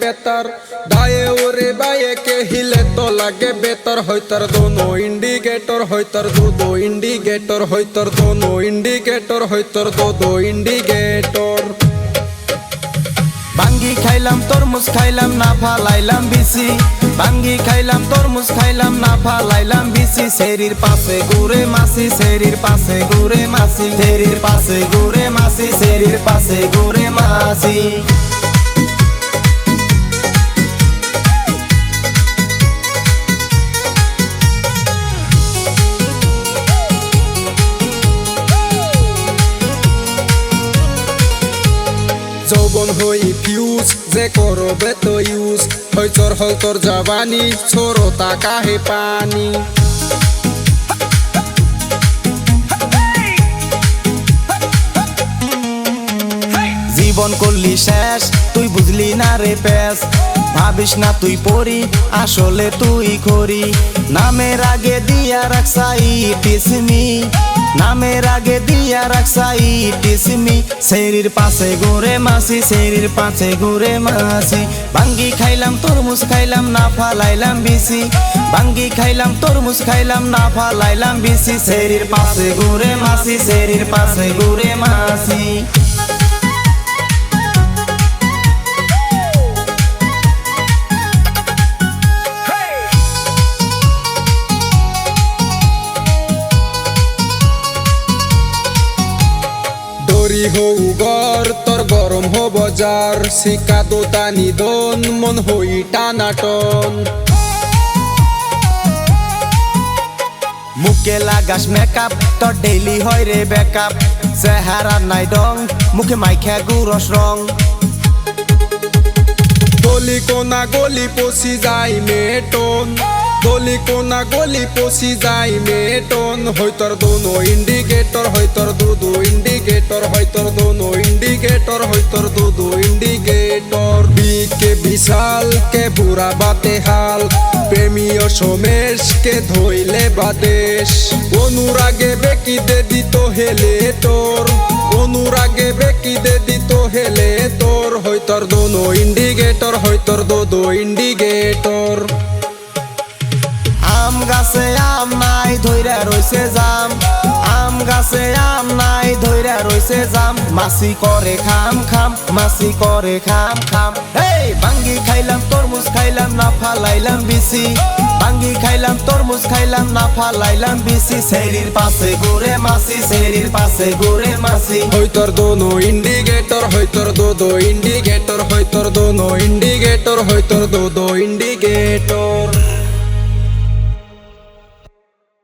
बेहतर, दाएं और बाएं के हिले तो लगे बेहतर। होइतर दोनों इंडिकेटर, होइतर दो इंडिकेटर, होइतर दोनों इंडिकेटर, होइतर दो इंडिकेटर। बांगी खाइलाम तरमुज खाइलाम ना फालाइलाम बिसि, बांगी खाइलाम तरमुज खाइलाम ना फालाइलाम बिसि। शेरिर पाशे घुरे मासी, शेरिर पाशे घुरे मासी, शेरिर पाशे घुरे मासी, शेरिर पाशे घुरे मासी। যৌবন হই ফিউজ যে করবে তো ইউজ, হইচর হল তোর জাবানি ছোরতা কাহে পানি। জীবন করলি শেষ তুই বুঝলি না রে পেশ, ভাবিস না তুই পড়ি আসলে তুই করি। নামের আগে দিয়া রাখসাই টিসমি, নামের আগে দিয়া রাখসাই টিসমি। শরীর পাশে ঘুরে মাসি, শরীর পাশে ঘুরে মাসি। বাঙ্গি খাইলাম তরমুজ খাইলাম না ফালাইলাম বিসি, বাঙ্গি খাইলাম তরমুজ খাইলাম না ফালাইলাম বিসি। শরীর পাশে ঘুরে মাসি, শরীর পাশে ঘুরে মাসি। হৌ গর তোর গরম হো বজার, শিকা দোতানি দন মন হই টানাটন। মুখে লাগাস মেকআপ তোর ডেইলি হয় রে বেকআপ, চেহারা নাই ডং মুখে মাইখা গুরস রং। গলি কোনা গলি পশি যাই মেটন, গলি কোনা গলি পশি যাই মেটন। হইতর দোনো ইন্ডিকেটর, হইতর দো ইন্ডিকেটর, হইতর দোনো ইন্ডিকেটর, হইতর দো ইন্ডিকেটর। বিকে বিশাল কে বুড়া বাতে হাল, প্রেমীয় সমেশ কে ধইলে বাদেশ। অনুরাগে বেকি দে দিত হেলে তোর, অনুরাগে বেকি দে দিত হেলে তোর। হইতর দোনো ইন্ডিকেটর, হইতর দো ইন্ডিকেটর। আম গাছে আম নাই ধইরা রইছে জাম, আম গাছে আম নাই ধইরা রইছে জাম। মাসি করে খাম খাম, মাসি করে খাম খাম। এই বাঙ্গি খাইলাম তরমুজ খাইলাম না ফালাইলাম বিসি, বাঙ্গি খাইলাম তরমুজ খাইলাম না ফালাইলাম বিসি। শরীর পাশে ঘুরে মাসি, শরীর পাশে ঘুরে মাসি। হইতর দোনো ইন্ডিকেটর, হইতর দো ইন্ডিকেটর, হইতর দোনো ইন্ডিকেটর, হইতর দো ইন্ডিকেটর।